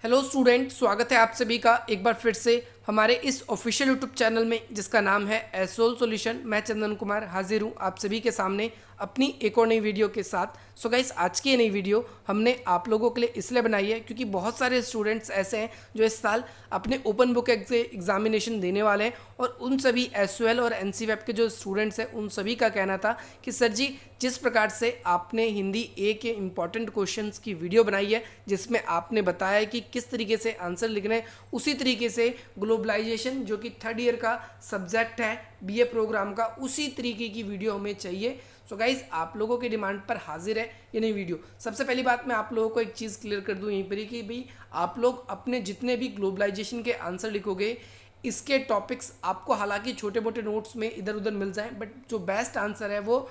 Hello student, स्वागत है आप सभी का एक बार फिर से हमारे इस ऑफिशियल यूट्यूब चैनल में जिसका नाम है एसोल सॉल्यूशन। मैं चंदन कुमार हाजिर हूँ आप सभी के सामने अपनी एक और नई वीडियो के साथ। सो गाइस, आज की ये नई वीडियो हमने आप लोगों के लिए इसलिए बनाई है क्योंकि बहुत सारे स्टूडेंट्स ऐसे हैं जो इस साल अपने ओपन बुक एग्जामिनेशन देने वाले हैं और उन सभी एसओएल और एनसीईआरटी के जो स्टूडेंट्स हैं उन सभी का कहना था कि सर जी, जिस प्रकार से आपने हिंदी ए के इम्पॉर्टेंट क्वेश्चंस की वीडियो बनाई है जिसमें आपने बताया है कि किस तरीके से आंसर लिखने हैं, उसी तरीके से ग्लोबलाइजेशन जो कि थर्ड ईयर का सब्जेक्ट है बीए प्रोग्राम का, उसी तरीके की वीडियो हमें चाहिए। सो गाइज, आप लोगों की डिमांड पर हाजिर है ये नई वीडियो। सबसे पहली बात मैं आप लोगों को एक चीज़ क्लियर कर दूं यहीं पर ही कि भाई आप लोग अपने जितने भी ग्लोबलाइजेशन के आंसर लिखोगे इसके टॉपिक्स आपको हालांकि छोटे मोटे नोट्स में इधर उधर मिल जाएं, बट जो बेस्ट आंसर है वो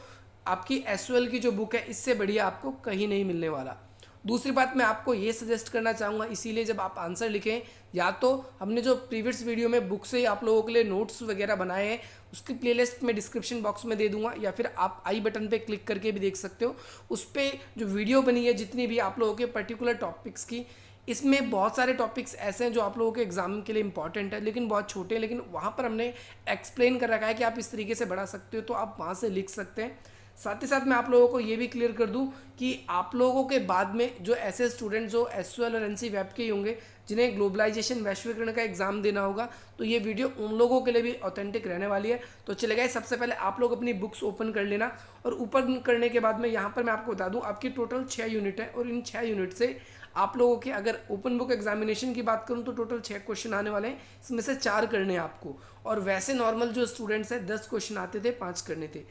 आपकी एसओएल की जो बुक है इससे बढ़िया आपको कहीं नहीं मिलने वाला। दूसरी बात मैं आपको ये सजेस्ट करना चाहूँगा, इसीलिए जब आप आंसर लिखें या तो हमने जो प्रीवियस वीडियो में बुक से आप लोगों के लिए नोट्स वगैरह बनाए हैं उसकी प्लेलिस्ट में डिस्क्रिप्शन बॉक्स में दे दूंगा, या फिर आप आई बटन पे क्लिक करके भी देख सकते हो। उस पर जो वीडियो बनी है जितनी भी आप लोगों के पर्टिकुलर टॉपिक्स की, इसमें बहुत सारे टॉपिक्स ऐसे हैं जो आप लोगों के एग्जाम के लिए इंपॉर्टेंट है लेकिन बहुत छोटे हैं, लेकिन वहाँ पर हमने एक्सप्लेन कर रखा है कि आप इस तरीके से बढ़ा सकते हो, तो आप वहाँ से लिख सकते हैं। साथ ही साथ मैं आप लोगों को ये भी क्लियर कर दूं कि आप लोगों के बाद में जो ऐसे स्टूडेंट जो एसओएल और एनसीईआरटी के ही होंगे जिन्हें ग्लोबलाइजेशन वैश्वीकरण का एग्जाम देना होगा, तो ये वीडियो उन लोगों के लिए भी ऑथेंटिक रहने वाली है। तो चले गए, सबसे पहले आप लोग अपनी बुक्स ओपन कर लेना और ओपन करने के बाद में यहाँ पर मैं आपको बता दूँ आपकी टोटल 6 यूनिट है और इन 6 यूनिट से आप लोगों के अगर ओपन बुक एग्जामिनेशन की बात करूँ तो टोटल 6 क्वेश्चन आने वाले हैं, इसमें से 4 करने हैं आपको। और वैसे नॉर्मल जो स्टूडेंट्स हैं 10 क्वेश्चन आते थे, 5 करने थे।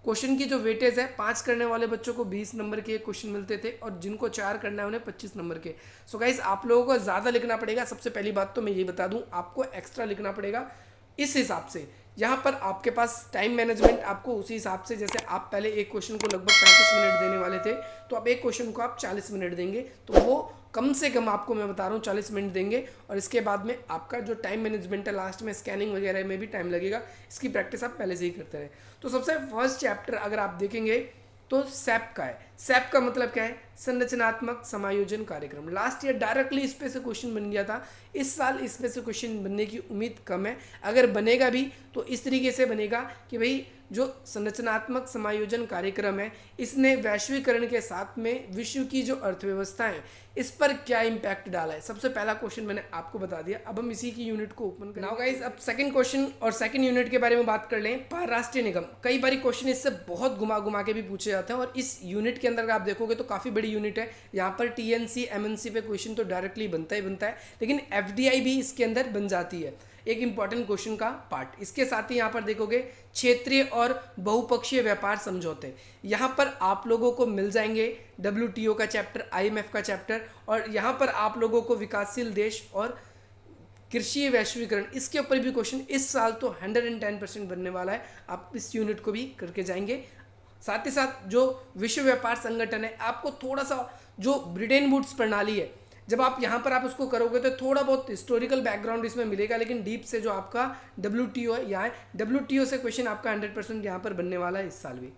क्वेश्चन की जो वेटेज है 5 करने वाले बच्चों को 20 नंबर के क्वेश्चन मिलते थे और जिनको 4 करना है उन्हें 25 नंबर के। सो गाइस, आप लोगों को ज़्यादा लिखना पड़ेगा। सबसे पहली बात तो मैं ये बता दूं, आपको एक्स्ट्रा लिखना पड़ेगा इस हिसाब से। यहाँ पर आपके पास टाइम मैनेजमेंट आपको उसी हिसाब से, जैसे आप पहले एक क्वेश्चन को लगभग 35 मिनट देने वाले थे तो अब एक क्वेश्चन को आप 40 मिनट देंगे, तो वो कम से कम आपको मैं बता रहा हूँ 40 मिनट देंगे। और इसके बाद में आपका जो टाइम मैनेजमेंट है, लास्ट में स्कैनिंग वगैरह में भी टाइम लगेगा, इसकी प्रैक्टिस आप पहले से ही करते रहे। तो सबसे फर्स्ट चैप्टर अगर आप देखेंगे तो सैप का है। सैप का मतलब क्या है? संरचनात्मक समायोजन कार्यक्रम। लास्ट ईयर डायरेक्टली इस पे से क्वेश्चन बन गया था, इस साल इस पे से क्वेश्चन बनने की उम्मीद कम है। अगर बनेगा भी तो इस तरीके से बनेगा कि भाई जो संरचनात्मक समायोजन कार्यक्रम है इसने वैश्वीकरण के साथ में विश्व की जो अर्थव्यवस्था है इस पर क्या इम्पैक्ट डाला है। सबसे पहला क्वेश्चन मैंने आपको बता दिया, अब हम इसी की यूनिट को ओपन करें। नाउ गाइस, अब सेकंड क्वेश्चन और सेकंड यूनिट के बारे में बात कर लें। परराष्ट्रीय निगम, कई बार क्वेश्चन इससे बहुत घुमा घुमा के भी पूछे जाते हैं और इस यूनिट के अंदर आप देखोगे तो काफ़ी बड़ी यूनिट है। यहाँ पर टीएनसी एमएनसी पे क्वेश्चन तो डायरेक्टली बनता ही बनता है, लेकिन एफडीआई भी इसके अंदर बन जाती है, एक इंपॉर्टेंट क्वेश्चन का पार्ट। इसके साथ ही यहाँ पर देखोगे क्षेत्रीय और बहुपक्षीय व्यापार समझौते, यहाँ पर आप लोगों को मिल जाएंगे डब्ल्यूटीओ का चैप्टर, आईएमएफ का चैप्टर, और यहाँ पर आप लोगों को विकासशील देश और कृषि वैश्वीकरण, इसके ऊपर भी क्वेश्चन इस साल तो 110% बनने वाला है। आप इस यूनिट को भी करके जाएंगे। साथ ही साथ जो विश्व व्यापार संगठन है, आपको थोड़ा सा जो ब्रिटेन वुड्स प्रणाली है, जब आप यहाँ पर आप उसको करोगे तो थोड़ा बहुत हिस्टोरिकल बैकग्राउंड इसमें मिलेगा, लेकिन डीप से जो आपका डब्ल्यूटीओ है, यहाँ डब्ल्यूटीओ से क्वेश्चन आपका 100% यहाँ पर बनने वाला है इस साल भी।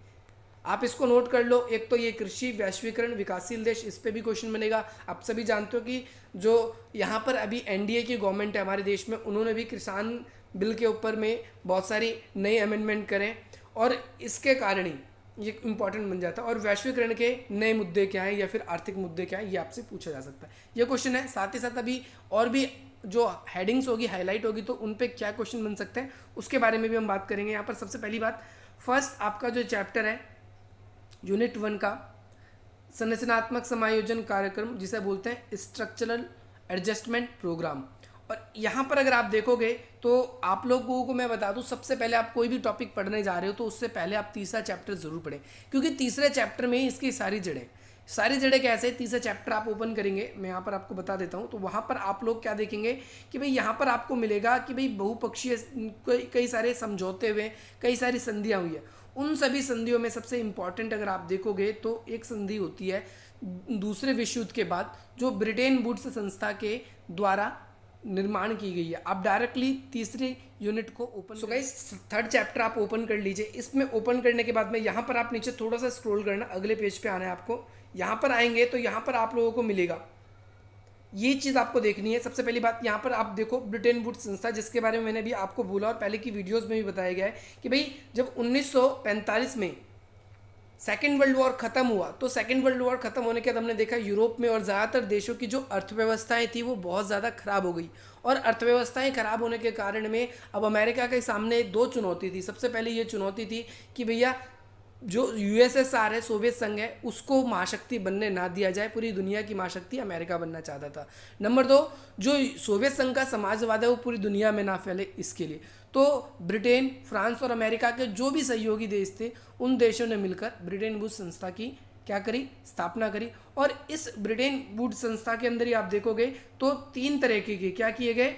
आप इसको नोट कर लो। एक तो ये कृषि वैश्वीकरण विकासशील देश, इस पे भी क्वेश्चन बनेगा। आप सभी जानते हो कि जो यहाँ पर अभी एनडीए की गवर्नमेंट है हमारे देश में, उन्होंने भी किसान बिल के ऊपर में बहुत सारी नई अमेंडमेंट करें और इसके कारण ही ये इंपॉर्टेंट बन जाता है। और वैश्वीकरण के नए मुद्दे क्या हैं या फिर आर्थिक मुद्दे क्या हैं, ये आपसे पूछा जा सकता है, ये क्वेश्चन है। साथ ही साथ अभी और भी जो हेडिंग्स होगी, हाईलाइट होगी, तो उन पे क्या क्वेश्चन बन सकते हैं उसके बारे में भी हम बात करेंगे। यहाँ पर सबसे पहली बात, फर्स्ट आपका जो चैप्टर है यूनिट 1 का संरचनात्मक समायोजन कार्यक्रम, जिसे बोलते हैं स्ट्रक्चरल एडजस्टमेंट प्रोग्राम। और यहाँ पर अगर आप देखोगे तो आप लोगों को मैं बता दूं, सबसे पहले आप कोई भी टॉपिक पढ़ने जा रहे हो तो उससे पहले आप तीसरा चैप्टर जरूर पढ़ें, क्योंकि तीसरे चैप्टर में ही इसकी सारी जड़ें कैसे। तीसरा चैप्टर आप ओपन करेंगे, मैं यहाँ पर आपको बता देता हूँ, तो वहाँ पर आप लोग क्या देखेंगे कि भाई यहाँ पर आपको मिलेगा कि भाई बहुपक्षीय कई सारे समझौते हुए, कई सारी संधियाँ हुई है। उन सभी संधियों में सबसे इंपॉर्टेंट अगर आप देखोगे तो एक संधि होती है दूसरे विश्व युद्ध के बाद, जो ब्रिटेन वुड्स संस्था के द्वारा निर्माण की गई है। आप डायरेक्टली तीसरी यूनिट को open, so guys third chapter आप ओपन कर लीजिए। इसमें ओपन करने के बाद में यहाँ पर आप नीचे थोड़ा सा स्क्रॉल करना, अगले पेज पे आना है आपको। यहाँ पर आएंगे तो यहाँ पर आप लोगों को मिलेगा ये चीज़ आपको देखनी है। सबसे पहली बात यहाँ पर आप देखो ब्रिटेन वुड्स संस्था, जिसके बारे में मैंने भी आपको बोला और पहले की वीडियोस में भी बताया गया है कि भाई जब 1945 में सेकेंड वर्ल्ड वॉर खत्म हुआ, तो सेकेंड वर्ल्ड वॉर खत्म होने के बाद हमने देखा यूरोप में और ज़्यादातर देशों की जो अर्थव्यवस्थाएं थी वो बहुत ज़्यादा खराब हो गई। और अर्थव्यवस्थाएं खराब होने के कारण में अब अमेरिका के सामने दो चुनौती थी। सबसे पहले ये चुनौती थी कि भैया जो यूएसएसआर है, सोवियत संघ है, उसको महाशक्ति बनने ना दिया जाए। पूरी दुनिया की महाशक्ति अमेरिका बनना चाहता था। नंबर दो, जो सोवियत संघ का समाजवाद है वो पूरी दुनिया में ना फैले, इसके लिए तो ब्रिटेन, फ्रांस और अमेरिका के जो भी सहयोगी देश थे उन देशों ने मिलकर ब्रिटेन वुड्स संस्था की क्या करी, स्थापना करी। और इस ब्रिटेन वुड्स संस्था के अंदर ही आप देखोगे तो तीन तरीके के क्या किए गए,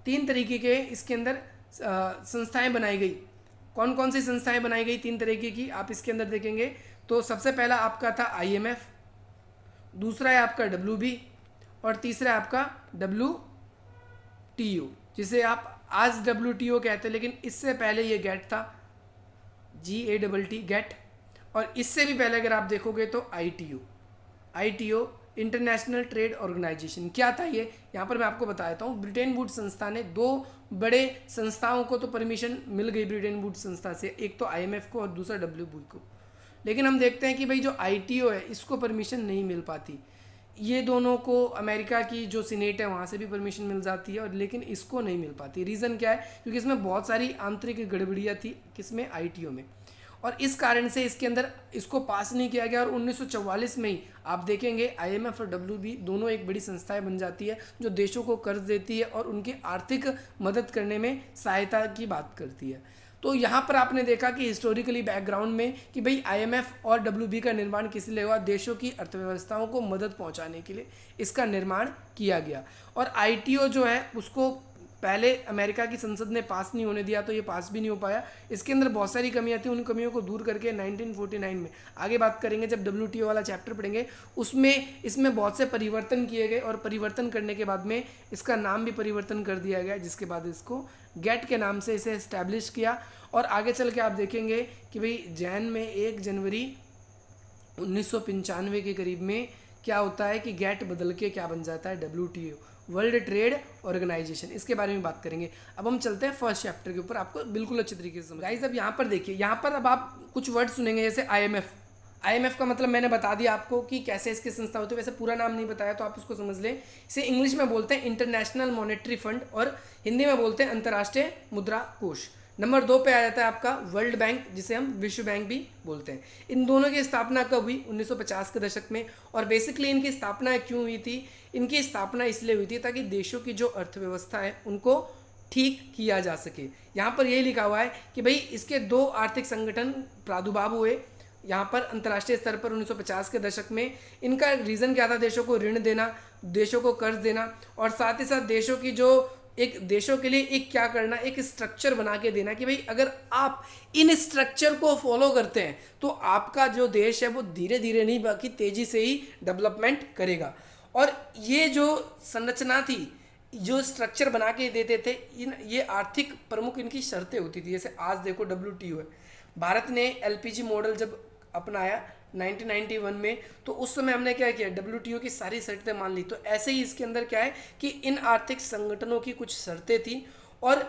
तीन तरीके के इसके अंदर संस्थाएं बनाई गई। कौन कौन सी संस्थाएं बनाई गई तीन तरीके की, आप इसके अंदर देखेंगे तो सबसे पहला आपका था IMF, दूसरा है आपका WB और तीसरा है आपका WTO, जिसे आप आज WTO कहते हैं, लेकिन इससे पहले ये गेट था, GATT गेट। और इससे भी पहले अगर आप देखोगे तो ITO इंटरनेशनल ट्रेड ऑर्गेनाइजेशन। क्या था ये, यहाँ पर मैं आपको बता देता हूँ। ब्रिटेन वुड्स संस्था ने दो बड़े संस्थाओं को तो परमिशन मिल गई ब्रिटेन वुड्स संस्था से, एक तो IMF को और दूसरा WB को। लेकिन हम देखते हैं कि भाई जो ITO है इसको परमिशन नहीं मिल पाती। ये दोनों को अमेरिका की जो सीनेट है वहाँ से भी परमिशन मिल जाती है, और लेकिन इसको नहीं मिल पाती। रीज़न क्या है, क्योंकि इसमें बहुत सारी आंतरिक गड़बड़ियाँ थी, किसमें, ITO में, और इस कारण से इसके अंदर इसको पास नहीं किया गया। और 1944 में ही आप देखेंगे IMF और WB दोनों एक बड़ी संस्थाएं बन जाती है जो देशों को कर्ज देती है और उनकी आर्थिक मदद करने में सहायता की बात करती है। तो यहाँ पर आपने देखा कि हिस्टोरिकली बैकग्राउंड में कि भाई IMF और WB का निर्माण किस लिए हुआ, देशों की अर्थव्यवस्थाओं को मदद पहुँचाने के लिए इसका निर्माण किया गया। और ITO जो है उसको पहले अमेरिका की संसद ने पास नहीं होने दिया, तो ये पास भी नहीं हो पाया। इसके अंदर बहुत सारी कमियां थी, उन कमियों को दूर करके 1949 में, आगे बात करेंगे जब WTO वाला चैप्टर पढ़ेंगे उसमें, इसमें बहुत से परिवर्तन किए गए। और परिवर्तन करने के बाद में इसका नाम भी परिवर्तन कर दिया गया, जिसके बाद इसको गेट के नाम से इसे इस्टेब्लिश किया। और आगे चल के आप देखेंगे कि भाई जैन में 1 जनवरी 1995 के करीब में क्या होता है कि गेट बदल के क्या बन जाता है, WTO, वर्ल्ड ट्रेड ऑर्गेनाइजेशन। इसके बारे में बात करेंगे। अब हम चलते हैं फर्स्ट चैप्टर के ऊपर, आपको बिल्कुल अच्छे तरीके से समझ। गाइस अब यहाँ पर देखिए, यहाँ पर अब आप कुछ वर्ड सुनेंगे जैसे IMF का मतलब मैंने बता दिया आपको कि कैसे इसकी संस्था होती है, वैसे पूरा नाम नहीं बताया तो आप उसको समझ लें। इसे इंग्लिश में बोलते हैं इंटरनेशनल मॉनेटरी फंड और हिंदी में बोलते हैं अंतर्राष्ट्रीय मुद्रा कोष। नंबर 2 पे आ जाता है आपका वर्ल्ड बैंक, जिसे हम विश्व बैंक भी बोलते हैं। इन दोनों की स्थापना कब हुई, 1950 के दशक में। और बेसिकली इनकी स्थापना क्यों हुई थी, इनकी स्थापना इसलिए हुई थी ताकि देशों की जो अर्थव्यवस्था है उनको ठीक किया जा सके। यहाँ पर यही लिखा हुआ है कि भाई इसके 2 आर्थिक संगठन प्रादुर्भाव हुए यहाँ पर अंतर्राष्ट्रीय स्तर पर 1950 के दशक में। इनका रीज़न क्या था, देशों को ऋण देना, देशों को कर्ज देना, और साथ ही साथ देशों की जो एक देशों के लिए एक क्या करना, एक स्ट्रक्चर बना के देना कि भाई अगर आप इन स्ट्रक्चर को फॉलो करते हैं तो आपका जो देश है वो धीरे धीरे नहीं बल्कि तेज़ी से ही डेवलपमेंट करेगा। और ये जो संरचना थी, जो स्ट्रक्चर बना के देते थे, ये आर्थिक प्रमुख इनकी शर्तें होती थी। जैसे आज देखो WTO है, भारत ने LPG मॉडल जब अपनाया 1991 में, तो उस समय हमने क्या किया, WTO की सारी शर्तें मान ली। तो ऐसे ही इसके अंदर क्या है कि इन आर्थिक संगठनों की कुछ शर्तें थी, और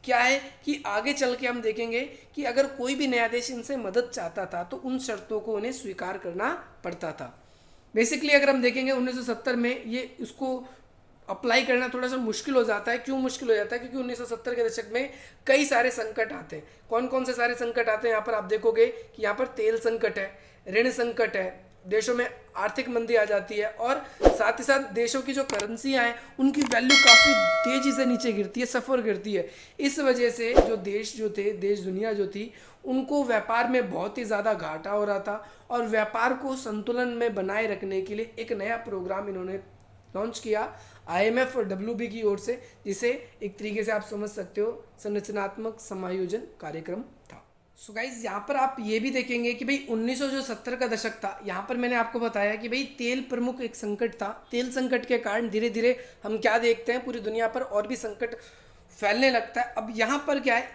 क्या है कि आगे चल के हम देखेंगे कि अगर कोई भी नया देश इनसे मदद चाहता था तो उन शर्तों को उन्हें स्वीकार करना पड़ता था। बेसिकली अगर हम देखेंगे 1970 में ये इसको अप्लाई करना थोड़ा सा मुश्किल हो जाता है। क्यों मुश्किल हो जाता है, क्योंकि 1970 के दशक में कई सारे संकट आते हैं। कौन कौन से सारे संकट आते हैं, यहाँ पर आप देखोगे कि यहाँ पर तेल संकट है, ऋण संकट है, देशों में आर्थिक मंदी आ जाती है, और साथ ही साथ देशों की जो करेंसियाँ हैं उनकी वैल्यू काफ़ी तेज़ी से नीचे गिरती है, सफ़र गिरती है। इस वजह से जो थे, देश दुनिया जो थी, उनको व्यापार में बहुत ही ज़्यादा घाटा हो रहा था। और व्यापार को संतुलन में बनाए रखने के लिए एक नया प्रोग्राम इन्होंने लॉन्च किया IMF और WB की ओर से, जिसे एक तरीके से आप समझ सकते हो संरचनात्मक समायोजन कार्यक्रम था। सो गाइज यहाँ पर आप ये भी देखेंगे कि भाई 1970 का दशक था, यहाँ पर मैंने आपको बताया कि भाई तेल प्रमुख एक संकट था। तेल संकट के कारण धीरे धीरे हम क्या देखते हैं, पूरी दुनिया पर और भी संकट फैलने लगता है। अब यहाँ पर क्या है,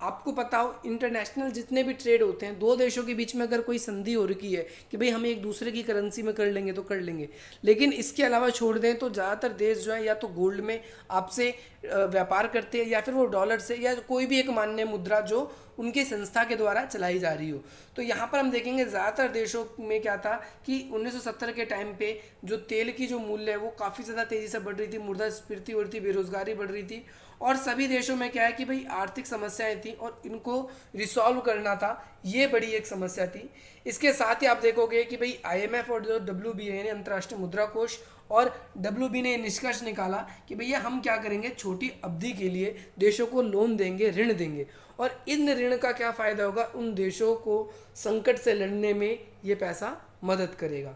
आपको पता हो इंटरनेशनल जितने भी ट्रेड होते हैं, दो देशों के बीच में अगर कोई संधि हो रखी है कि भाई हम एक दूसरे की करेंसी में कर लेंगे तो कर लेंगे, लेकिन इसके अलावा छोड़ दें तो ज़्यादातर देश जो है या तो गोल्ड में आपसे व्यापार करते हैं या फिर वो डॉलर से या कोई भी एक मान्य मुद्रा जो उनकी संस्था के द्वारा चलाई जा रही हो। तो यहाँ पर हम देखेंगे ज़्यादातर देशों में क्या था कि 1970 के टाइम पे जो तेल की जो मूल्य है वो काफ़ी ज़्यादा तेज़ी से बढ़ रही थी, मुद्रास्फीति बढ़ रही थी, बेरोजगारी बढ़ रही थी, और सभी देशों में क्या है कि भाई आर्थिक समस्याएं थी और इनको रिसॉल्व करना था, ये बड़ी एक समस्या थी। इसके साथ ही आप देखोगे कि भाई आईएमएफ और जो डब्ल्यूबी यानी अंतर्राष्ट्रीय मुद्रा कोष और डब्ल्यूबी ने निष्कर्ष निकाला कि भैया हम क्या करेंगे, छोटी अवधि के लिए देशों को लोन देंगे, ऋण देंगे, और इन ऋण का क्या फ़ायदा होगा, उन देशों को संकट से लड़ने में ये पैसा मदद करेगा।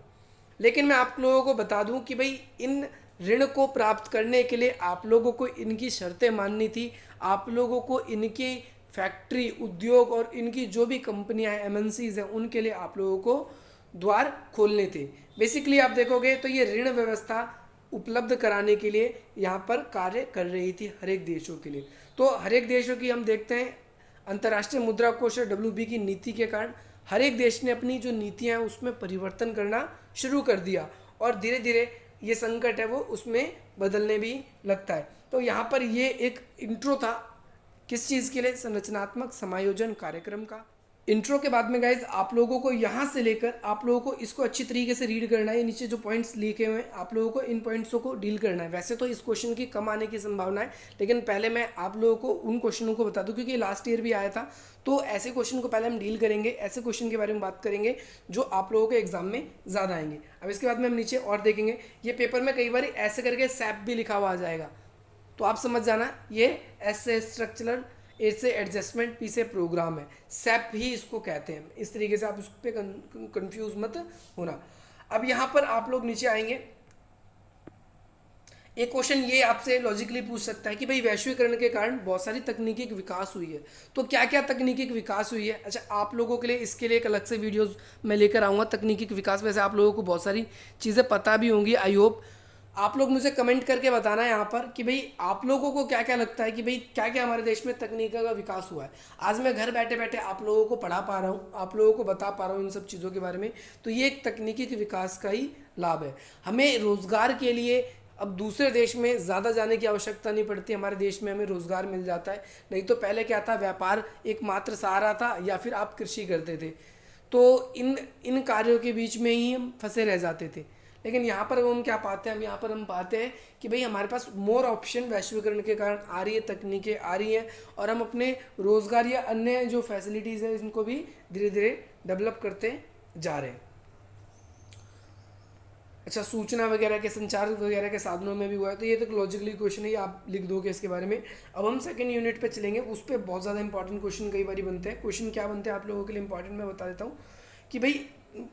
लेकिन मैं आप लोगों को बता दूं कि भाई इन ऋण को प्राप्त करने के लिए आप लोगों को इनकी शर्तें माननी थी, आप लोगों को इनकी फैक्ट्री, उद्योग और इनकी जो भी कंपनियां हैं, एमएनसीज हैं, उनके लिए आप लोगों को द्वार खोलने थे। बेसिकली आप देखोगे तो ये ऋण व्यवस्था उपलब्ध कराने के लिए यहाँ पर कार्य कर रही थी हर एक देशों के लिए। तो हर एक देशों की हम देखते हैं अंतर्राष्ट्रीय मुद्रा कोष और डब्ल्यूबी की नीति के कारण हर एक देश ने अपनी जो नीतियाँ हैं उसमें परिवर्तन करना शुरू कर दिया और धीरे धीरे ये संकट है वो उसमें बदलने भी लगता है। तो यहाँ पर ये एक इंट्रो था किस चीज़ के लिए, संरचनात्मक समायोजन कार्यक्रम का। इंट्रो के बाद में गाइज आप लोगों को यहाँ से लेकर आप लोगों को इसको अच्छी तरीके से रीड करना है। नीचे जो पॉइंट्स लिखे हुए हैं आप लोगों को इन पॉइंट्सों को डील करना है। वैसे तो इस क्वेश्चन की कम आने की संभावना है, लेकिन पहले मैं आप लोगों को उन क्वेश्चनों को बता दूं क्योंकि लास्ट ईयर भी आया था। तो ऐसे क्वेश्चन को पहले हम डील करेंगे, ऐसे क्वेश्चन के बारे में बात करेंगे जो आप लोगों के एग्जाम में ज़्यादा आएंगे। अब इसके बाद में हम नीचे और देखेंगे, ये पेपर में कई बार ऐसे करके सैप भी लिखा हुआ आ जाएगा, तो आप समझ जाना ये ऐसे स्ट्रक्चरल ए से एडजस्टमेंट, पी से प्रोग्राम है, सैप ही इसको कहते हैं। इस तरीके से आप उस पर कंफ्यूज मत होना। अब यहाँ पर आप लोग नीचे आएंगे, एक क्वेश्चन ये आपसे लॉजिकली पूछ सकता है कि भाई वैश्वीकरण के कारण बहुत सारी तकनीकी विकास हुई है, तो क्या क्या तकनीकी विकास हुई है। अच्छा, आप लोगों के लिए इसके लिए एक अलग से वीडियोस मैं लेकर आऊँगा तकनीकी विकास। वैसे आप लोगों को बहुत सारी चीज़ें पता भी होंगी, आई होप। आप लोग मुझे कमेंट करके बताना है यहाँ पर कि भाई आप लोगों को क्या क्या लगता है कि भाई क्या क्या हमारे देश में तकनीक का विकास हुआ है। आज मैं घर बैठे बैठे आप लोगों को पढ़ा पा रहा हूँ, आप लोगों को बता पा रहा हूँ इन सब चीज़ों के बारे में, तो ये एक तकनीकी विकास का ही लाभ है। हमें रोज़गार के लिए अब दूसरे देश में ज़्यादा जाने की आवश्यकता नहीं पड़ती, हमारे देश में हमें रोज़गार मिल जाता है। नहीं तो पहले क्या था, व्यापार एकमात्र सहारा था या फिर आप कृषि करते थे, तो इन कार्यों के बीच में ही हम फंसे रह जाते थे। लेकिन यहाँ पर हम क्या पाते हैं, यहाँ पर हम पाते हैं कि भाई हमारे पास मोर ऑप्शन वैश्वीकरण के कारण आ रही है, तकनीकें आ रही हैं और हम अपने रोज़गार या अन्य जो फैसिलिटीज़ हैं इनको भी धीरे धीरे डेवलप करते जा रहे हैं। अच्छा, सूचना वगैरह के संचार वगैरह के साधनों में भी हुआ है, तो ये तो लॉजिकली क्वेश्चन है, आप लिख दोगे इसके बारे में। अब हम सेकंड यूनिट पे चलेंगे, उस पर बहुत ज़्यादा इंपॉर्टेंट क्वेश्चन कई बार बनते हैं। क्वेश्चन क्या बनते हैं आप लोगों के लिए इंपॉर्टेंट मैं बता देता हूँ कि भाई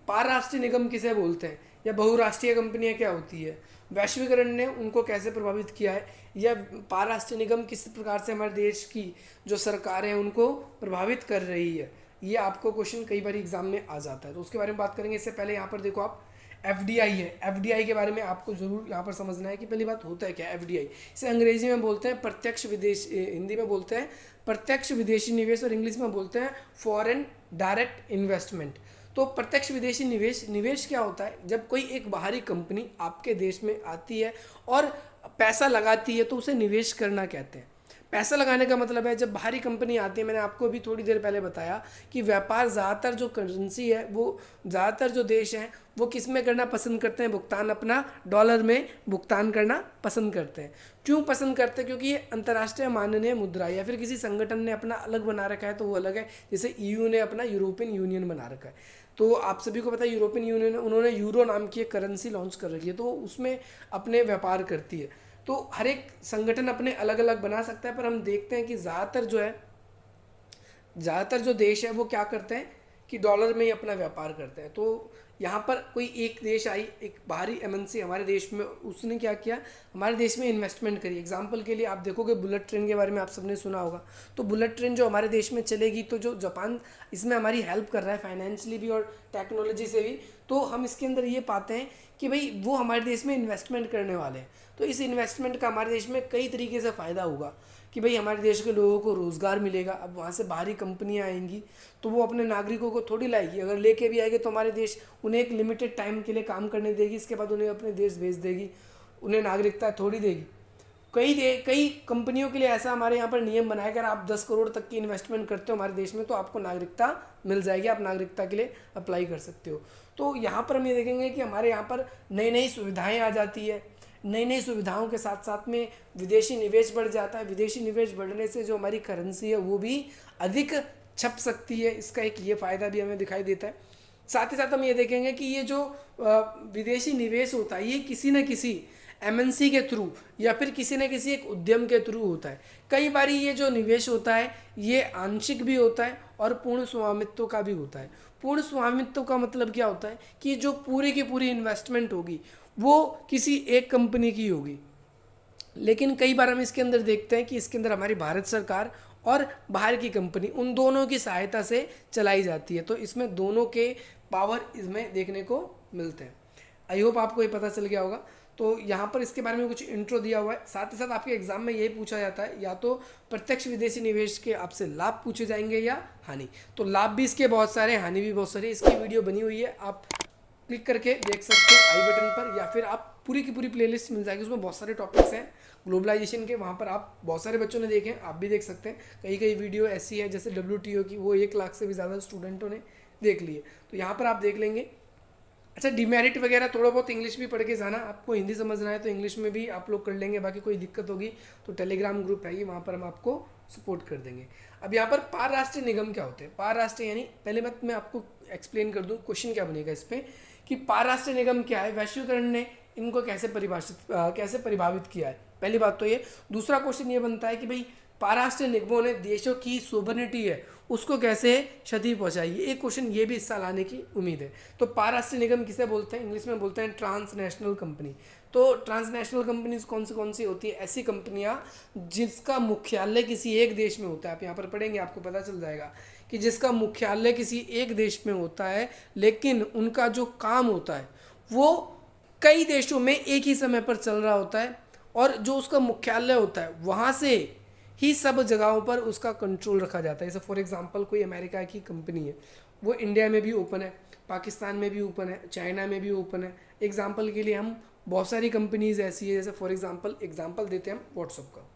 पारराष्ट्रीय निगम किसे बोलते हैं या बहुराष्ट्रीय कंपनियां क्या होती है, वैश्वीकरण ने उनको कैसे प्रभावित किया है, या पारराष्ट्रीय निगम किस प्रकार से हमारे देश की जो सरकार है उनको प्रभावित कर रही है। ये आपको क्वेश्चन कई बार एग्जाम में आ जाता है, तो उसके बारे में बात करेंगे। इससे पहले यहाँ पर देखो आप एफडीआई है, एफडीआई के बारे में आपको जरूर यहाँ पर समझना है कि पहली बात होता है क्या एफडीआई। इसे अंग्रेजी में बोलते हैं प्रत्यक्ष विदेश, हिंदी में बोलते हैं प्रत्यक्ष विदेशी निवेश और इंग्लिश में बोलते हैं फॉरेन डायरेक्ट इन्वेस्टमेंट। तो प्रत्यक्ष विदेशी निवेश क्या होता है, जब कोई एक बाहरी कंपनी आपके देश में आती है और पैसा लगाती है तो उसे निवेश करना कहते हैं। पैसा लगाने का मतलब है जब बाहरी कंपनी आती है, मैंने आपको भी थोड़ी देर पहले बताया कि व्यापार ज़्यादातर जो करेंसी है वो ज़्यादातर जो देश हैं वो किस में करना पसंद करते हैं, भुगतान अपना डॉलर में भुगतान करना पसंद करते हैं। क्यों पसंद करते हैं, क्योंकि ये अंतर्राष्ट्रीय माननीय मुद्रा या फिर किसी संगठन ने अपना अलग बना रखा है तो वो अलग है। जैसे ईयू ने अपना यूरोपियन यूनियन बना रखा है, तो आप सभी को पता है यूरोपियन यूनियन उन्होंने यूरो नाम की एक करेंसी लॉन्च कर रखी है, तो उसमें अपने व्यापार करती है। तो हर एक संगठन अपने अलग अलग बना सकता है, पर हम देखते हैं कि ज़्यादातर जो देश है वो क्या करते हैं कि डॉलर में ही अपना व्यापार करते हैं। तो यहाँ पर कोई एक देश आई, एक बाहरी एमएनसी हमारे देश में, उसने क्या किया, हमारे देश में इन्वेस्टमेंट करी। एग्जांपल के लिए आप देखोगे बुलेट ट्रेन के बारे में आप सबने सुना होगा, तो बुलेट ट्रेन जो हमारे देश में चलेगी, तो जो जापान इसमें हमारी हेल्प कर रहा है फाइनेंशियली भी और टेक्नोलॉजी से भी, तो हम इसके अंदर ये पाते हैं कि भाई वो हमारे देश में इन्वेस्टमेंट करने वाले हैं। तो इस इन्वेस्टमेंट का हमारे देश में कई तरीके से फ़ायदा होगा। कि भाई हमारे देश के लोगों को रोज़गार मिलेगा। अब वहाँ से बाहरी कंपनियाँ आएंगी तो वो अपने नागरिकों को थोड़ी लाएगी, अगर लेके भी आएगी तो हमारे देश उन्हें एक लिमिटेड टाइम के लिए काम करने देगी, इसके बाद उन्हें अपने देश भेज देगी, उन्हें नागरिकता थोड़ी देगी। कई कंपनियों के लिए ऐसा हमारे यहाँ पर नियम बनाया, अगर आप 10 करोड़ तक की इन्वेस्टमेंट करते हो हमारे देश में तो आपको नागरिकता मिल जाएगी, आप नागरिकता के लिए अप्लाई कर सकते हो। तो यहाँ पर हम ये देखेंगे कि हमारे यहाँ पर नई नई सुविधाएं आ जाती है, नई नई सुविधाओं के साथ साथ में विदेशी निवेश बढ़ जाता है। विदेशी निवेश बढ़ने से जो हमारी करेंसी है वो भी अधिक छप सकती है, इसका एक ये फ़ायदा भी हमें दिखाई देता है। साथ ही साथ हम ये देखेंगे कि ये जो विदेशी निवेश होता है ये किसी न किसी एमएनसी के थ्रू या फिर किसी न किसी एक उद्यम के थ्रू होता है। कई बार ये जो निवेश होता है ये आंशिक भी होता है और पूर्ण स्वामित्व का भी होता है। पूर्ण स्वामित्व का मतलब क्या होता है कि जो पूरी की पूरी इन्वेस्टमेंट होगी वो किसी एक कंपनी की होगी, लेकिन कई बार हम इसके अंदर देखते हैं कि इसके अंदर हमारी भारत सरकार और बाहर की कंपनी उन दोनों की सहायता से चलाई जाती है। तो इसमें दोनों के पावर इसमें देखने को मिलते हैं। आई होप आपको ये पता चल गया होगा। तो यहाँ पर इसके बारे में कुछ इंट्रो दिया हुआ है। साथ ही साथ आपके एग्जाम में यही पूछा जाता है, या तो प्रत्यक्ष विदेशी निवेश के आपसे लाभ पूछे जाएंगे या हानि। तो लाभ भी इसके बहुत सारे, हानि भी बहुत सारी। इसकी वीडियो बनी हुई है, आप क्लिक करके देख सकते हैं आई बटन पर, या फिर आप पूरी की पूरी प्लेलिस्ट मिल जाएगी, उसमें बहुत सारे टॉपिक्स हैं ग्लोबलाइजेशन के, वहाँ पर आप बहुत सारे बच्चों ने देखे हैं, आप भी देख सकते हैं। कई वीडियो ऐसी है जैसे WTO की, वो 1 लाख से भी ज़्यादा स्टूडेंटों ने देख लिए, तो यहाँ पर आप देख लेंगे। अच्छा, डिमेरिट वगैरह थोड़ा बहुत इंग्लिश भी पढ़ के जाना, आपको हिंदी समझना है तो इंग्लिश में भी आप लोग कर लेंगे, बाकी कोई दिक्कत होगी तो टेलीग्राम ग्रुप है ये, वहाँ पर हम आपको सपोर्ट कर देंगे। अब यहाँ पर पारराष्ट्रीय निगम क्या होते हैं? पारराष्ट्रीय यानी, पहले मैं आपको एक्सप्लेन कर दूँ क्वेश्चन क्या बनेगा इस पर, कि पारराष्ट्रीय निगम क्या है, वैश्वीकरण ने इनको कैसे प्रभावित किया है, पहली बात तो ये। दूसरा क्वेश्चन ये बनता है कि भाई पारराष्ट्रीय निगमों ने देशों की सोवरेनिटी है उसको कैसे क्षति पहुंचाई, एक क्वेश्चन ये भी हिस्सा लाने की उम्मीद है। तो पारराष्ट्रीय निगम किसे बोलते हैं? इंग्लिश में बोलते हैं ट्रांसनेशनल कंपनी। तो ट्रांसनेशनल कंपनीज कौन सी होती है? ऐसी कंपनियां जिसका मुख्यालय किसी एक देश में होता है। आप यहाँ पर पढ़ेंगे आपको पता चल जाएगा कि जिसका मुख्यालय किसी एक देश में होता है, लेकिन उनका जो काम होता है वो कई देशों में एक ही समय पर चल रहा होता है, और जो उसका मुख्यालय होता है वहाँ से ही सब जगहों पर उसका कंट्रोल रखा जाता है। जैसे फॉर एग्जांपल कोई अमेरिका की कंपनी है, वो इंडिया में भी ओपन है, पाकिस्तान में भी ओपन है, चाइना में भी ओपन है। एग्जांपल के लिए हम बहुत सारी कंपनीज ऐसी है, जैसे फॉर एग्जांपल देते हैं हम व्हाट्सएप का।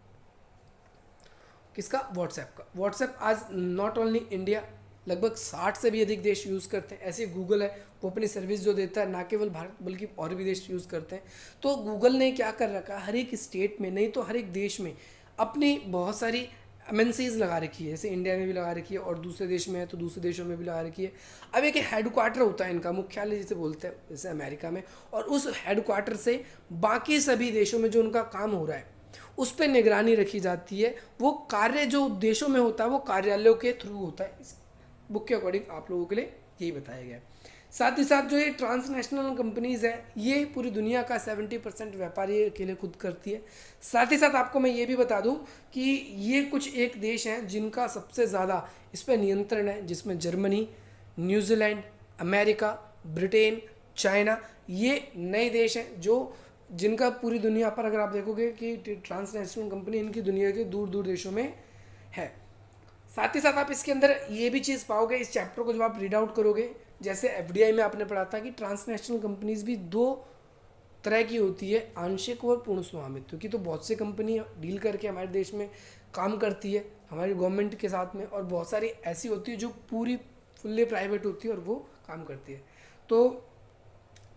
किसका? व्हाट्सएप का। व्हाट्सएप आज नॉट ओनली इंडिया, लगभग 60 से भी अधिक देश यूज़ करते हैं। ऐसे गूगल है, वो अपनी सर्विस जो देता है ना केवल भारत बल्कि और भी देश यूज़ करते हैं। तो गूगल ने क्या कर रखा है, हर एक स्टेट में नहीं तो हर एक देश में अपनी बहुत सारी एमएनसीज लगा रखी है। जैसे इंडिया में भी लगा रखी है और दूसरे देश में है तो दूसरे देशों में भी लगा रखी है। अब एक हेडक्वार्टर होता है इनका, मुख्यालय जिसे बोलते हैं, जैसे अमेरिका में, और उस हेडक्वार्टर से बाकी सभी देशों में जो उनका काम हो रहा है उस पर निगरानी रखी जाती है। वो कार्य जो देशों में होता है वो कार्यालयों के थ्रू होता है। इस बुक के अकॉर्डिंग आप लोगों के लिए यही बताया गया है। साथ ही साथ जो ये ट्रांसनेशनल कंपनीज है ये पूरी दुनिया का 70% व्यापार ये अकेले खुद करती है। साथ ही साथ आपको मैं ये भी बता दूं कि ये कुछ एक देश हैं जिनका सबसे ज़्यादा इस पर नियंत्रण है, जिसमें Germany, New Zealand, America, Britain, China, ये नए देश हैं जो जिनका पूरी दुनिया पर अगर आप देखोगे कि ट्रांसनेशनल कंपनी इनकी दुनिया के दूर दूर देशों में है। साथ ही साथ आप इसके अंदर ये भी चीज़ पाओगे इस चैप्टर को जब आप रीड आउट करोगे, जैसे एफडीआई में आपने पढ़ा था कि ट्रांसनेशनल कंपनीज भी 2 तरह की होती है, आंशिक और पूर्ण स्वामित्व की। तो बहुत सी कंपनी डील करके हमारे देश में काम करती है हमारी गवर्नमेंट के साथ में, और बहुत सारी ऐसी होती है जो पूरी फुल्ली प्राइवेट होती है और वो काम करती है। तो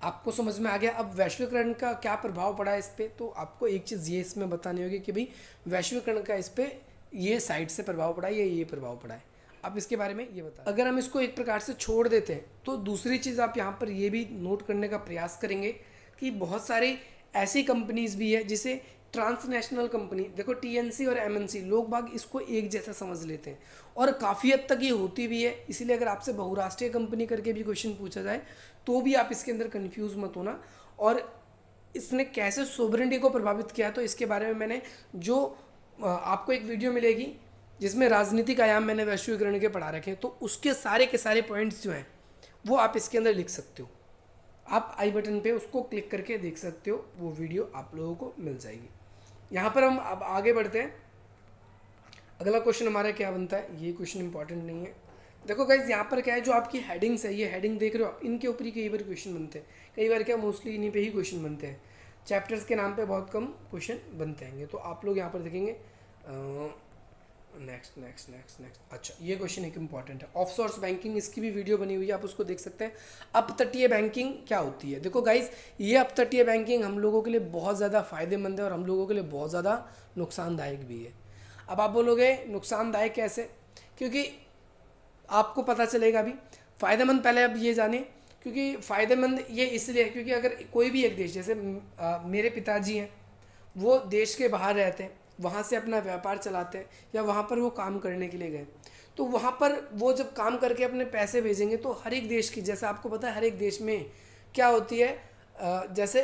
आपको समझ में आ गया। अब वैश्वीकरण का क्या प्रभाव पड़ा है इस पर, तो आपको एक चीज़ ये इसमें बतानी होगी कि भाई वैश्वीकरण का इस पर ये साइड से प्रभाव पड़ा है या ये प्रभाव पड़ा है। आप इसके बारे में ये बता, अगर हम इसको एक प्रकार से छोड़ देते हैं तो दूसरी चीज़ आप यहाँ पर ये भी नोट करने का प्रयास करेंगे कि बहुत सारी ऐसी कंपनीज भी है जिसे ट्रांसनेशनल कंपनी, देखो टीएनसी और एमएनसी लोग बाग इसको एक जैसा समझ लेते हैं और काफ़ी हद तक ये होती भी है। इसीलिए अगर आपसे बहुराष्ट्रीय कंपनी करके भी क्वेश्चन पूछा जाए तो भी आप इसके अंदर कन्फ्यूज़ मत होना। और इसने कैसे सोवरेनिटी को प्रभावित किया तो इसके बारे में मैंने जो आपको एक वीडियो मिलेगी जिसमें राजनीतिक आयाम मैंने वैश्वीकरण के पढ़ा रखे हैं, तो उसके सारे के सारे पॉइंट्स जो हैं वो आप इसके अंदर लिख सकते हो। आप आई बटन पे उसको क्लिक करके देख सकते हो, वो वीडियो आप लोगों को मिल जाएगी। यहाँ पर हम अब आगे बढ़ते हैं। अगला क्वेश्चन हमारा क्या बनता है, ये क्वेश्चन इंपॉर्टेंट नहीं है। देखो गाइज यहाँ पर क्या है, जो आपकी हेडिंग्स है, ये हेडिंग देख रहे हो आप, इनके ऊपर ही कई बार क्वेश्चन बनते हैं। कई बार क्या, मोस्टली इन्हीं पे ही क्वेश्चन बनते हैं। चैप्टर्स के नाम पे बहुत कम क्वेश्चन बनते हैं। तो आप लोग यहाँ पर देखेंगे नेक्स्ट नेक्स्ट नेक्स्ट नेक्स्ट। अच्छा, ये क्वेश्चन एक इंपॉर्टेंट है, ऑफशोर्स बैंकिंग, इसकी भी वीडियो बनी हुई है, आप उसको देख सकते हैं। अपतटीय बैंकिंग क्या होती है? देखो गाइज, ये अपतटीय बैंकिंग हम लोगों के लिए बहुत ज़्यादा फायदेमंद है और हम लोगों के लिए बहुत ज़्यादा नुकसानदायक भी है। अब आप बोलोगे नुकसानदायक कैसे? क्योंकि आपको पता चलेगा अभी। फ़ायदेमंद पहले अब ये जाने, क्योंकि फ़ायदेमंद ये इसलिए है क्योंकि अगर कोई भी एक देश, जैसे मेरे पिताजी हैं, वो देश के बाहर रहते हैं, वहाँ से अपना व्यापार चलाते हैं या वहाँ पर वो काम करने के लिए गए, तो वहाँ पर वो जब काम करके अपने पैसे भेजेंगे तो हर एक देश की, जैसे आपको पता है हर एक देश में क्या होती है, जैसे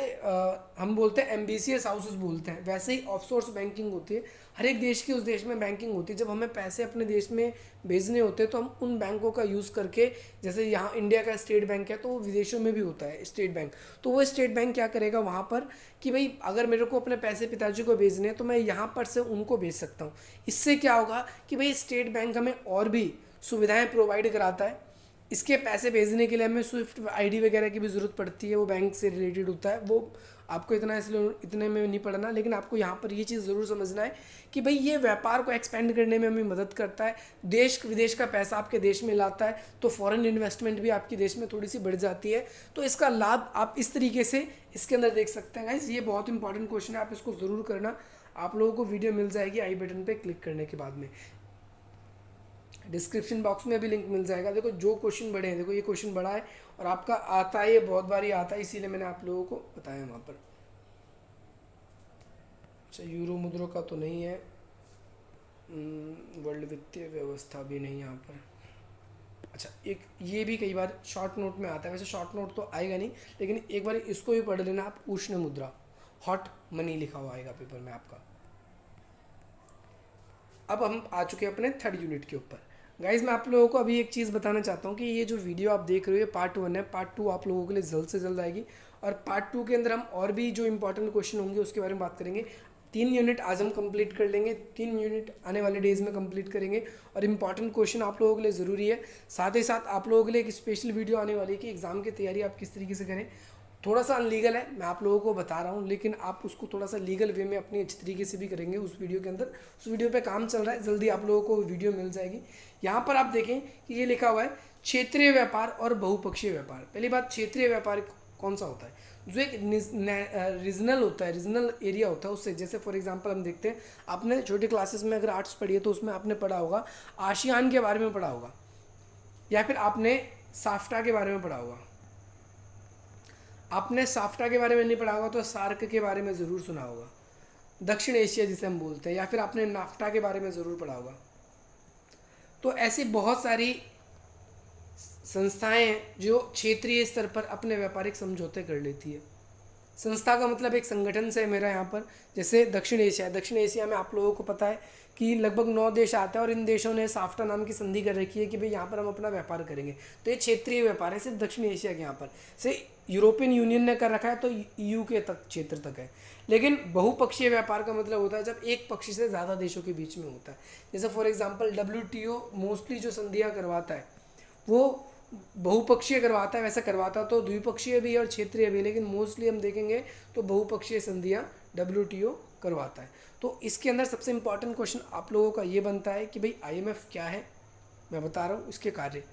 हम बोलते हैं एम्बेसियस हाउसेस बोलते हैं, वैसे ही ऑफशोर्स बैंकिंग होती है। हर एक देश की उस देश में बैंकिंग होती है। जब हमें पैसे अपने देश में भेजने होते हैं तो हम उन बैंकों का यूज़ करके, जैसे यहाँ इंडिया का स्टेट बैंक है तो वो विदेशों में भी होता है स्टेट बैंक, तो वो स्टेट बैंक क्या करेगा वहाँ पर कि भाई अगर मेरे को अपने पैसे पिताजी को भेजने हैं तो मैं यहाँ पर से उनको भेज सकता हूँ। इससे क्या होगा कि भाई स्टेट बैंक हमें और भी सुविधाएँ प्रोवाइड कराता है। इसके पैसे भेजने के लिए हमें स्विफ्ट आईडी वगैरह की भी ज़रूरत पड़ती है, वो बैंक से रिलेटेड होता है, वो आपको इतना इसलिए इतने में नहीं पढ़ना, लेकिन आपको यहाँ पर ये चीज़ ज़रूर समझना है कि भाई ये व्यापार को एक्सपेंड करने में हमें मदद करता है। देश विदेश का पैसा आपके देश में लाता है तो फॉरेन इन्वेस्टमेंट भी आपके देश में थोड़ी सी बढ़ जाती है। तो इसका लाभ आप इस तरीके से इसके अंदर देख सकते हैं गाइस। ये बहुत इंपॉर्टेंट क्वेश्चन है, आप इसको ज़रूर करना। आप लोगों को वीडियो मिल जाएगी आई बटन पर क्लिक करने के बाद में, डिस्क्रिप्शन बॉक्स में भी लिंक मिल जाएगा। देखो जो क्वेश्चन बड़े हैं, देखो ये क्वेश्चन बड़ा है और आपका आता है, ये बहुत बार ही आता है, इसीलिए मैंने आप लोगों को बताया वहाँ पर। अच्छा, यूरो मुद्रा का तो नहीं है, वर्ल्ड वित्तीय व्यवस्था भी नहीं यहाँ पर। अच्छा, एक ये भी कई बार शॉर्ट नोट में आता है, वैसे शॉर्ट नोट तो आएगा नहीं, लेकिन एक बार इसको भी पढ़ लेना आप। उष्ण मुद्रा, हॉट मनी लिखा हुआ आएगा पेपर में आपका। अब हम आ चुके हैं अपने थर्ड यूनिट के ऊपर। गाइज मैं आप लोगों को अभी एक चीज़ बताना चाहता हूँ कि ये जो वीडियो आप देख रहे हो ये पार्ट 1 है, पार्ट 2 आप लोगों के लिए जल्द से जल्द आएगी। और पार्ट 2 के अंदर हम और भी जो इंपॉर्टेंट क्वेश्चन होंगे उसके बारे में बात करेंगे। 3 यूनिट आज हम कंप्लीट कर लेंगे, 3 यूनिट आने वाले डेज में कंप्लीट करेंगे और इंपॉर्टेंट क्वेश्चन आप लोगों के लिए ज़रूरी है। साथ ही साथ आप लोगों के लिए एक स्पेशल वीडियो आने वाली है कि एग्ज़ाम की तैयारी आप किस तरीके से करें। थोड़ा सा अनलीगल है, मैं आप लोगों को बता रहा हूँ, लेकिन आप उसको थोड़ा सा लीगल वे में अपनी अच्छी तरीके से भी करेंगे उस वीडियो के अंदर। उस वीडियो पे काम चल रहा है, जल्दी आप लोगों को वीडियो मिल जाएगी। यहाँ पर आप देखें कि ये लिखा हुआ है क्षेत्रीय व्यापार और बहुपक्षीय व्यापार। पहली बात, क्षेत्रीय व्यापार कौन सा होता है? जो एक रीजनल होता है, रीजनल एरिया होता है उससे। जैसे फॉर एग्जांपल हम देखते हैं, आपने छोटी क्लासेस में अगर आर्ट्स पढ़ी है तो उसमें आपने पढ़ा होगा आशियान के बारे में पढ़ा होगा, या फिर आपने साफ्टा के बारे में पढ़ा होगा। आपने साफ्टा के बारे में नहीं पढ़ा होगा तो सार्क के बारे में ज़रूर सुना होगा, दक्षिण एशिया जिसे हम बोलते हैं, या फिर आपने नाफ्टा के बारे में ज़रूर पढ़ा होगा। तो ऐसी बहुत सारी संस्थाएं हैं जो क्षेत्रीय स्तर पर अपने व्यापारिक समझौते कर लेती है। संस्था का मतलब एक संगठन से है मेरा यहाँ पर। जैसे दक्षिण एशिया, दक्षिण एशिया में आप लोगों को पता है कि लगभग 9 देश आते हैं और इन देशों ने साफ्टा नाम की संधि कर रखी है कि भाई यहाँ पर हम अपना व्यापार करेंगे। तो ये क्षेत्रीय व्यापार है, सिर्फ दक्षिण एशिया के यहाँ पर। से यूरोपियन यूनियन ने कर रखा है तो EU के तक क्षेत्र तक है। लेकिन बहुपक्षीय व्यापार का मतलब होता है जब एक पक्ष से ज़्यादा देशों के बीच में होता है। जैसे फॉर एग्जाम्पल WTO मोस्टली जो संधियाँ करवाता है वो बहुपक्षीय करवाता है, वैसे करवाता तो द्विपक्षीय भी है और क्षेत्रीय भी, लेकिन मोस्टली हम देखेंगे तो बहुपक्षीय संधियाँ WTO करवाता है। तो इसके अंदर सबसे इम्पॉर्टेंट क्वेश्चन आप लोगों का ये बनता है कि भाई IMF क्या है, मैं बता रहा हूँ इसके कार्य।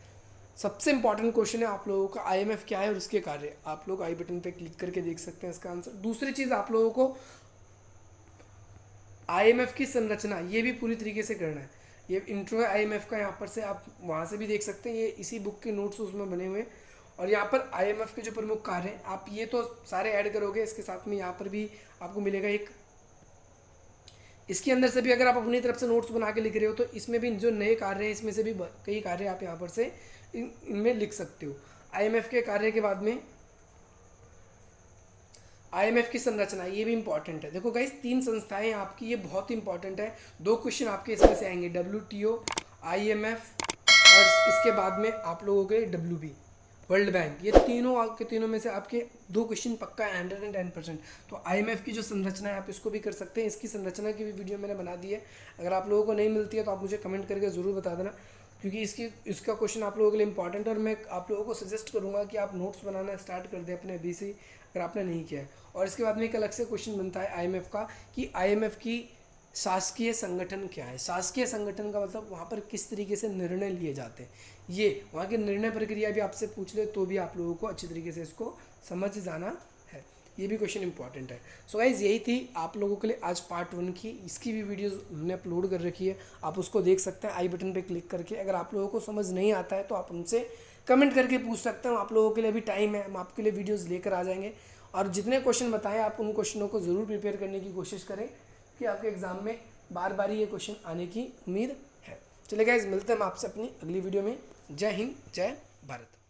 सबसे इम्पॉर्टेंट क्वेश्चन है आप लोगों का IMF क्या है और इसके कार्य। आप लोग आई बटन पे क्लिक करके देख सकते हैं इसका आंसर। दूसरी चीज़ आप लोगों को IMF की संरचना ये भी पूरी तरीके से करना है। ये इंट्रो है IMF का, यहाँ पर से आप वहाँ से भी देख सकते हैं, ये इसी बुक के नोट्स उसमें बने हुए हैं। और यहाँ पर IMF के जो प्रमुख कार्य हैं आप ये तो सारे ऐड करोगे, इसके साथ में यहाँ पर भी आपको मिलेगा एक, इसके अंदर से भी अगर आप अपनी तरफ से नोट्स बना के लिख रहे हो तो इसमें भी जो नए कार्य हैं इसमें से भी कई कार्य आप यहाँ पर से इनमें लिख सकते हो। IMF के कार्य के बाद में IMF की संरचना, ये भी इंपॉर्टेंट है। देखो गाइस 3 संस्थाएं आपकी, ये बहुत इंपॉर्टेंट है। 2 क्वेश्चन आपके इसमें से आएंगे, WTO, IMF और इसके बाद में आप लोगों के WB। वर्ल्ड बैंक, ये तीनों आपके तीनों में से आपके 2 क्वेश्चन पक्का है 110%। तो आईएमएफ की जो संरचना है आप इसको भी कर सकते हैं, इसकी संरचना की भी वीडियो मैंने बना दी है। अगर आप लोगों को नहीं मिलती है तो आप मुझे कमेंट करके ज़रूर बता देना, क्योंकि इसका क्वेश्चन आप लोगों के लिए इंपॉर्टेंट है। और मैं आप लोगों को सजेस्ट करूँगा कि आप नोट्स बनाना स्टार्ट कर दें अपने अभी से, अगर आपने नहीं किया है। और इसके बाद में एक अलग से क्वेश्चन बनता है आईएमएफ का, कि आईएमएफ की शासकीय संगठन क्या है। शासकीय संगठन का मतलब वहाँ पर किस तरीके से निर्णय लिए जाते हैं, ये वहाँ की निर्णय प्रक्रिया भी आपसे पूछ ले तो भी आप लोगों को अच्छी तरीके से इसको समझ जाना है। ये भी क्वेश्चन इंपॉर्टेंट है। सो गाइज यही थी आप लोगों के लिए आज पार्ट 1 की, इसकी भी वीडियोस हमने अपलोड कर रखी है, आप उसको देख सकते हैं आई बटन पे क्लिक करके। अगर आप लोगों को समझ नहीं आता है तो आप हमसे कमेंट करके पूछ सकते हैं, आप लोगों के लिए अभी टाइम है, हम आपके लिए वीडियोज़ लेकर आ जाएंगे। और जितने क्वेश्चन बताएं आप उन क्वेश्चनों को ज़रूर प्रिपेयर करने की कोशिश करें कि आपके एग्ज़ाम में बार बार ये क्वेश्चन आने की उम्मीद है। चलिए गाइज मिलते हैं हम आपसे अपनी अगली वीडियो में। जय हिंद, जय भारत।